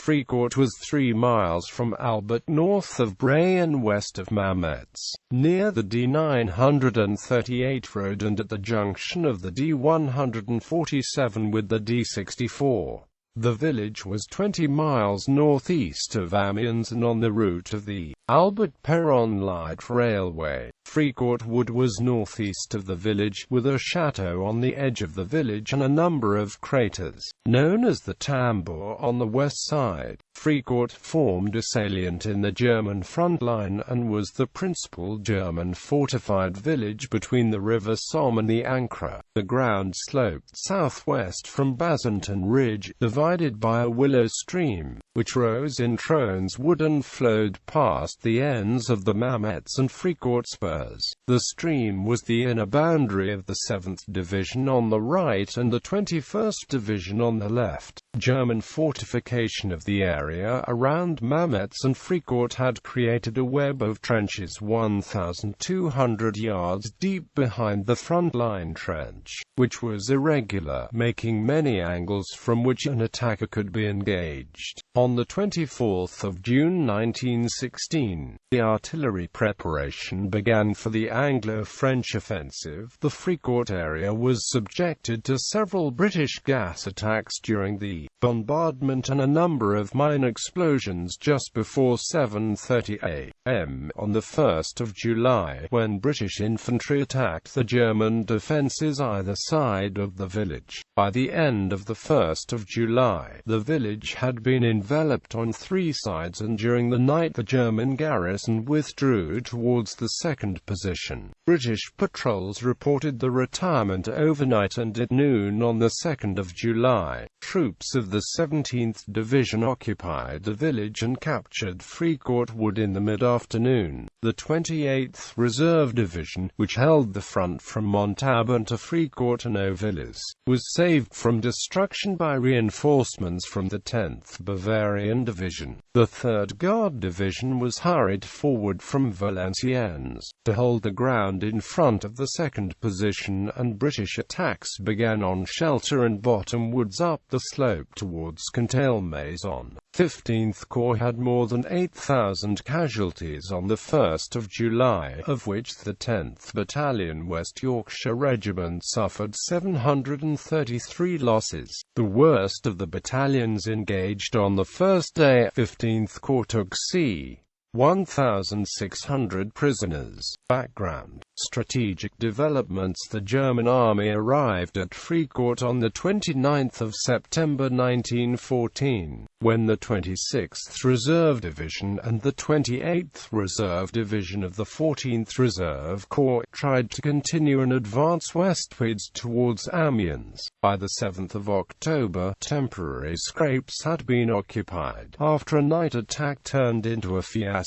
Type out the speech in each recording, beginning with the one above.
Fricourt was 3 miles from Albert, north of Bray and west of Mametz, near the D938 road and at the junction of the D147 with the D64. The village was 20 miles northeast of Amiens and on the route of the Albert-Péronne light railway. Fricourt Wood was northeast of the village, with a château on the edge of the village and a number of craters, known as the Tambour, on the west side. Fricourt formed a salient in the German front line and was the principal German fortified village between the River Somme and the Ancre. The ground sloped southwest from Bazentin Ridge, divided by a willow stream, which rose in Trones Wood and flowed past the ends of the Mametz and Fricourt spurs. The stream was the inner boundary of the 7th Division on the right and the 21st Division on the left. German fortification of the area around Mametz and Fricourt had created a web of trenches 1,200 yards deep behind the front-line trench, which was irregular, making many angles from which an attacker could be engaged. On the 24th of June 1916, the artillery preparation began for the Anglo-French offensive. The Fricourt area was subjected to several British gas attacks during the bombardment and a number of mine explosions just before 7:30 a.m. on the 1st of July, when British infantry attacked the German defences either side of the village. By the end of the 1st of July, the village had been enveloped on 3 sides, and during the night the German garrison withdrew towards the 2nd position. British patrols reported the retirement overnight, and at noon on the 2nd of July, troops of the 17th Division occupied the village and captured Fricourt Wood in the mid-afternoon. The 28th Reserve Division, which held the front from Montauban to Fricourt and Auvilliers, was saved from destruction by reinforcements from the 10th Bavarian Division. The 3rd Guard Division was hurried forward from Valenciennes to hold the ground in front of the 2nd position, and British attacks began on Shelter and Bottom Woods up the slope towards Contalmaison. 15th Corps had more than 8,000 casualties on the 1st of July, of which the 10th Battalion West Yorkshire Regiment suffered 733 losses, the worst of the battalions engaged on the first day. 15th Corps took c. 1,600 prisoners. Background: strategic developments. The German army arrived at Fricourt on the 29th of September 1914, when the 26th Reserve Division and the 28th Reserve Division of the 14th Reserve Corps tried to continue an advance westwards towards Amiens. By the 7th of October, temporary scrapes had been occupied, after a night attack turned into a fiasco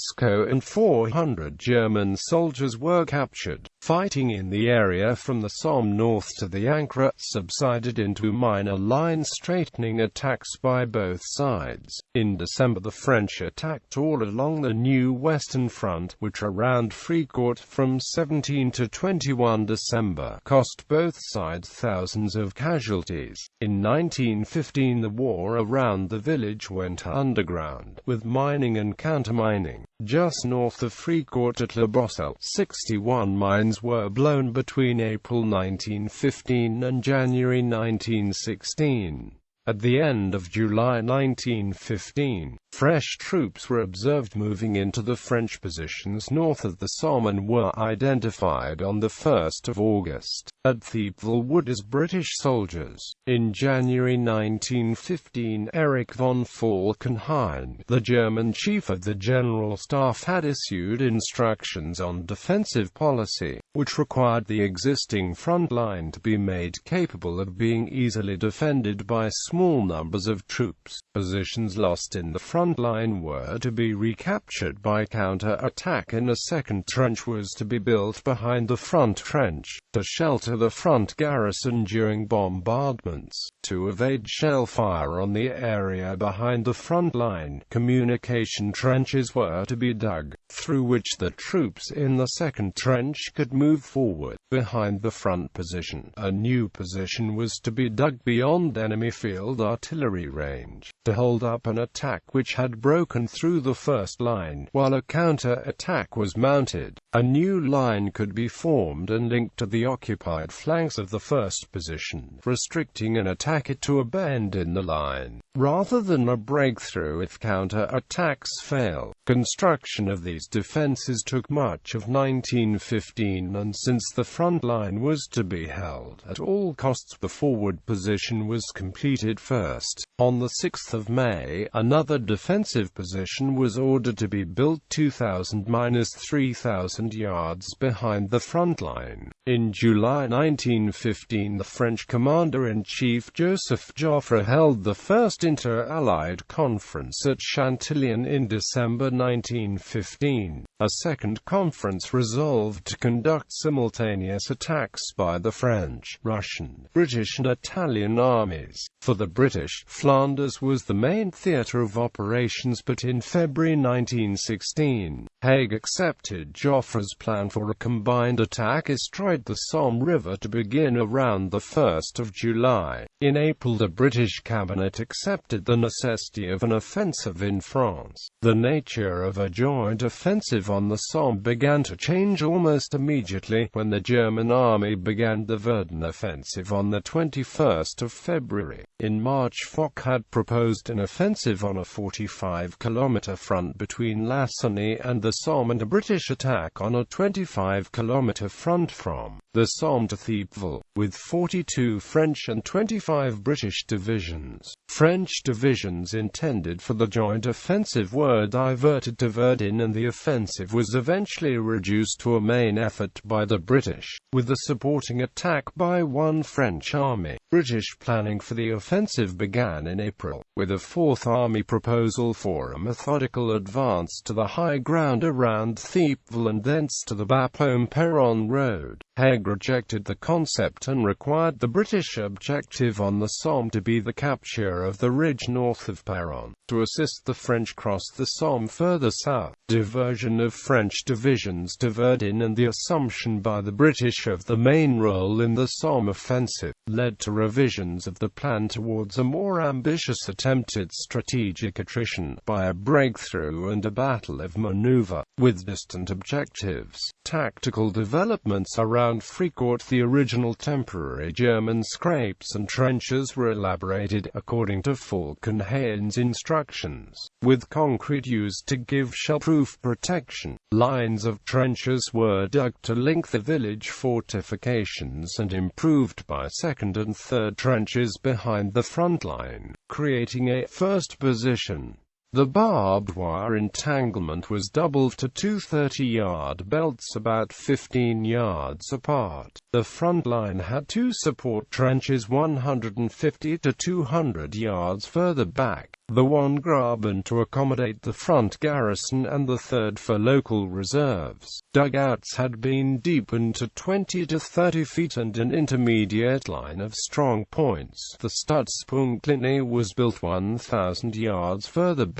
and 400 German soldiers were captured. Fighting in the area from the Somme north to the Ancre subsided into minor line-straightening attacks by both sides. In December, the French attacked all along the new Western Front, which around Fricourt from 17 to 21 December cost both sides thousands of casualties. In 1915, the war around the village went underground, with mining and countermining. Just north of Fricourt at La Brosselle, 61 mines were blown between April 1915 and January 1916. At the end of July 1915, fresh troops were observed moving into the French positions north of the Somme and were identified on the 1st of August at Thiepval Wood as British soldiers. In January 1915, Erich von Falkenhayn, the German chief of the General Staff, had issued instructions on defensive policy, which required the existing front line to be made capable of being easily defended by small numbers of troops. Positions lost in the front line were to be recaptured by counter-attack, and a second trench was to be built behind the front trench, to shelter the front garrison during bombardments. To evade shell fire on the area behind the front line, communication trenches were to be dug, through which the troops in the second trench could move forward. Behind the front position, a new position was to be dug beyond enemy field field artillery range, to hold up an attack which had broken through the first line. While a counter-attack was mounted, a new line could be formed and linked to the occupied flanks of the first position, restricting an attack to a bend in the line, rather than a breakthrough if counter-attacks fail. Construction of these defenses took much of 1915, and since the front line was to be held at all costs, the forward position was completed first. On the 6th of May, another defensive position was ordered to be built 2,000–3,000 yards behind the front line. In July 1915, the French commander-in-chief Joseph Joffre held the first inter-allied conference at Chantilly, and in December 1915, a second conference resolved to conduct simultaneous attacks by the French, Russian, British and Italian armies. For the British, Flanders was the main theatre of operations, but in February 1916, Haig accepted Joffre's plan for a combined attack astride the Somme River to begin around the 1st of July. In April, the British cabinet accepted the necessity of an offensive in France. The nature of a joint offensive on the Somme began to change almost immediately, when the German army began the Verdun offensive on the 21st of February. In March, Foch had proposed an offensive on a 45-kilometre front between Lassigny and the Somme, and a British attack on a 25-kilometre front from the Somme to Thiepval, with 42 French and 25 British divisions. French divisions intended for the joint offensive were diverted to Verdun, and the offensive was eventually reduced to a main effort by the British, with a supporting attack by one French army. British planning for the offensive began in April, with a Fourth Army proposal for a methodical advance to the high ground around Thiepval and thence to the Bapaume-Péronne road. Haig rejected the concept and required the British objective on the Somme to be the capture of the ridge north of Péronne, to assist the French cross the Somme further south. Diversion of French divisions to Verdun and the assumption by the British of the main role in the Somme offensive led to revisions of the plan towards a more ambitious attempted strategic attrition by a breakthrough and a battle of maneuver, with distant objectives. Tactical developments around Fricourt, the original temporary German scrapes and trenches, were elaborated according to Falkenhayn's instructions, with concrete used to give shell-proof protection. Lines of trenches were dug to link the village fortifications and improved by second and third trenches behind the front line, creating a first position. The barbed wire entanglement was doubled to two 30-yard belts about 15 yards apart. The front line had two support trenches 150 to 200 yards further back, the one graben to accommodate the front garrison and the third for local reserves. Dugouts had been deepened to 20 to 30 feet and an intermediate line of strong points. The Stützpunktlinie was built 1,000 yards further back.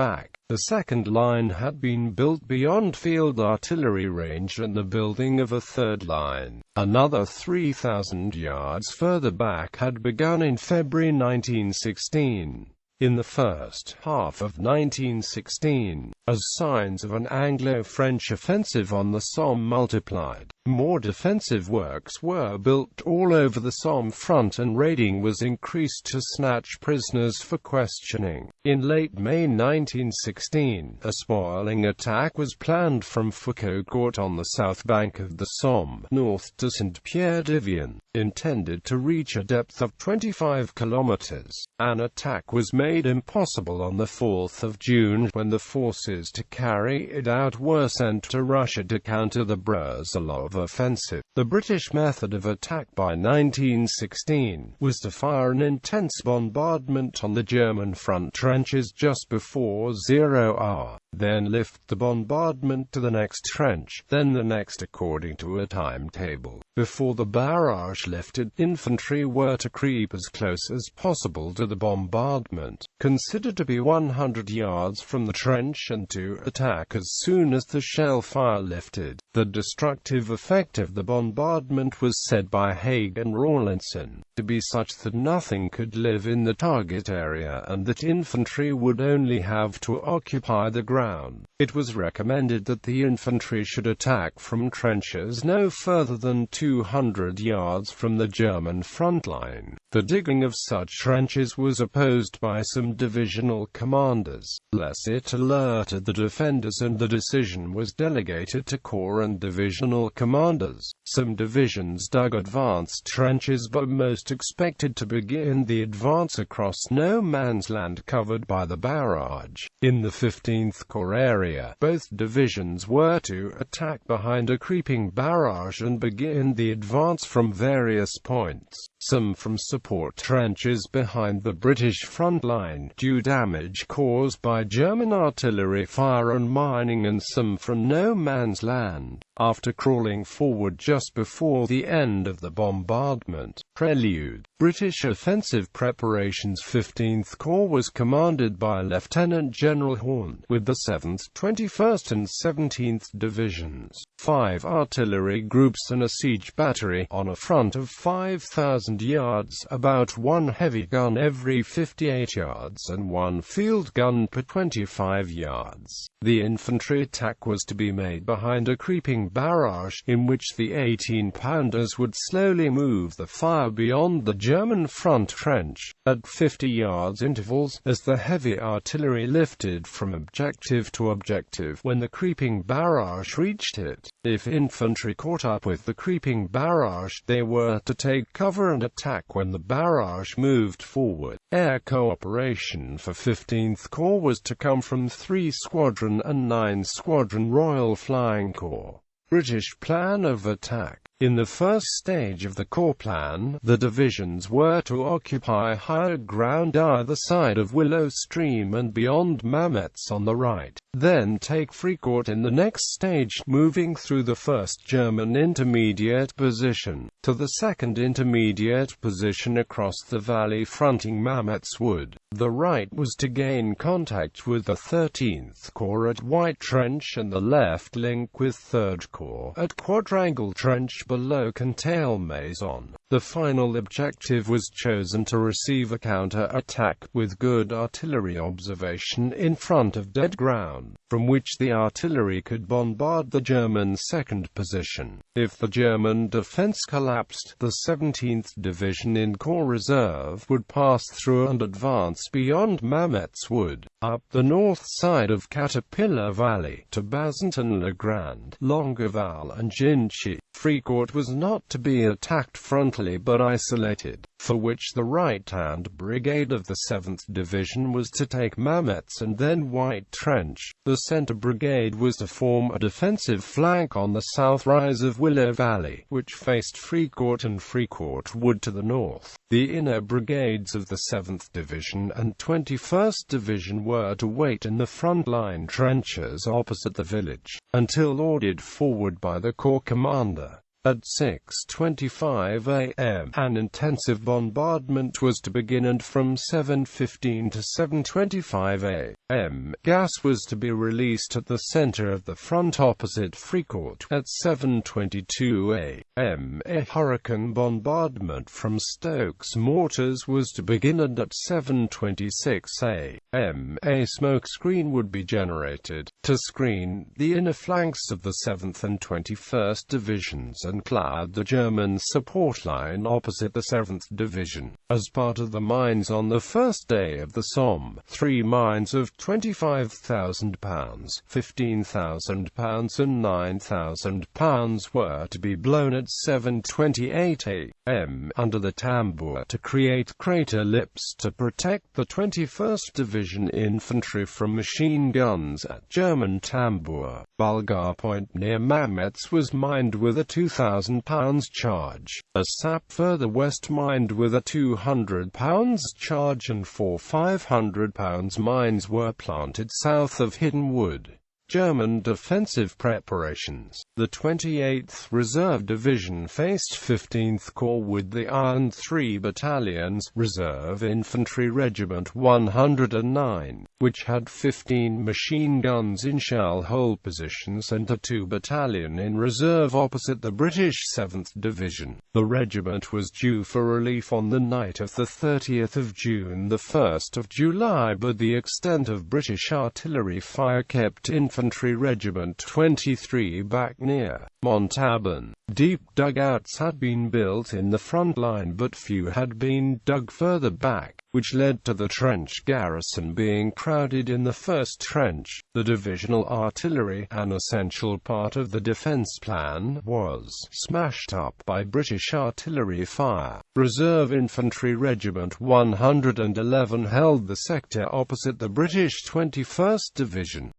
The second line had been built beyond field artillery range, and the building of a third line, another 3,000 yards further back, had begun in February 1916. In the first half of 1916, as signs of an Anglo-French offensive on the Somme multiplied, more defensive works were built all over the Somme front, and raiding was increased to snatch prisoners for questioning. In late May 1916, a spoiling attack was planned from Fricourt on the south bank of the Somme, north to Saint-Pierre-d'Yvien, intended to reach a depth of 25 kilometers. An attack was made impossible on the 4th of June, when the forces to carry it out were sent to Russia to counter the Brusilov offensive. The British method of attack by 1916 was to fire an intense bombardment on the German front trenches just before 0 hour, then lift the bombardment to the next trench, then the next according to a timetable. Before the barrage lifted, infantry were to creep as close as possible to the bombardment, considered to be 100 yards from the trench, and to attack as soon as the shell fire lifted. The destructive effect of the bombardment bombardment was said by Haig and Rawlinson to be such that nothing could live in the target area and that infantry would only have to occupy the ground. It was recommended that the infantry should attack from trenches no further than 200 yards from the German front line. The digging of such trenches was opposed by some divisional commanders, lest it alerted the defenders, and the decision was delegated to corps and divisional commanders. Some divisions dug advanced trenches, but most expected to begin the advance across no man's land covered by the barrage. In the 15th Corps area, both divisions were to attack behind a creeping barrage and begin the advance from various points, some from support trenches behind the British front line due damage caused by German artillery fire and mining, and some from no man's land. After crawling forward just before the end of the bombardment prelude, British offensive preparations, 15th Corps was commanded by Lieutenant General Horn, with the 7th, 21st and 17th Divisions, 5 artillery groups and a siege battery, on a front of 5,000 yards, about 1 heavy gun every 58 yards and 1 field gun per 25 yards. The infantry attack was to be made behind a creeping barrage, in which the 18-pounders would slowly move the fire beyond the German front trench, at 50 yards intervals, as the heavy artillery lifted from objective to objective when the creeping barrage reached it. If infantry caught up with the creeping barrage, they were to take cover and attack when the barrage moved forward. Air cooperation for 15th Corps was to come from 3 Squadron and 9 Squadron Royal Flying Corps. British plan of attack. In the first stage of the Corps plan, the divisions were to occupy higher ground either side of Willow Stream and beyond Mametz on the right, then take Fricourt in the next stage, moving through the first German intermediate position to the second intermediate position across the valley fronting Mametz Wood. The right was to gain contact with the 13th Corps at White Trench, and the left link with 3rd Corps at Quadrangle Trench below Cantal-Maison. The final objective was chosen to receive a counter-attack with good artillery observation in front of dead ground, from which the artillery could bombard the German second position. If the German defense collapsed, the 17th Division in Corps Reserve would pass through and advance beyond Mametz Wood, up the north side of Caterpillar Valley, to Bazentin-le-Grand, Longueval and Ginchy. Fricourt was not to be attacked frontally but isolated, for which the right-hand brigade of the 7th Division was to take Mametz and then White Trench. The centre brigade was to form a defensive flank on the south rise of Willow Valley, which faced Fricourt and Fricourt Wood to the north. The inner brigades of the 7th Division and 21st Division were to wait in the front-line trenches opposite the village, until ordered forward by the Corps commander. At 6:25 a.m., an intensive bombardment was to begin, and from 7:15 to 7:25 a.m., gas was to be released at the center of the front opposite Fricourt. At 7:22 a.m., a hurricane bombardment from Stokes mortars was to begin, and at 7:26 a.m., a smoke screen would be generated to screen the inner flanks of the 7th and 21st Divisions and cloud the German support line opposite the 7th Division. As part of the mines on the first day of the Somme, 3 mines of £25,000, £15,000 and £9,000 were to be blown at 7:28 a.m. under the Tambour to create crater lips to protect the 21st Division infantry from machine guns at German Tambour. Bulgar Point near Mametz was mined with a £2,000 charge. A sap further west mined with a £200 charge, and 4 £500 mines were planted south of Hidden Wood. German defensive preparations. The 28th Reserve Division faced 15th Corps with the Iron 3 battalions, Reserve Infantry Regiment 109, which had 15 machine guns in shell hole positions and a 2 battalion in reserve opposite the British 7th Division. The regiment was due for relief on the night of the 30th of June, the 1st of July, but the extent of British artillery fire kept Infantry Regiment 23 back near Montauban. Deep dugouts had been built in the front line, but few had been dug further back, which led to the trench garrison being crowded in the first trench. The divisional artillery, an essential part of the defense plan, was smashed up by British artillery fire. Reserve Infantry Regiment 111 held the sector opposite the British 21st Division.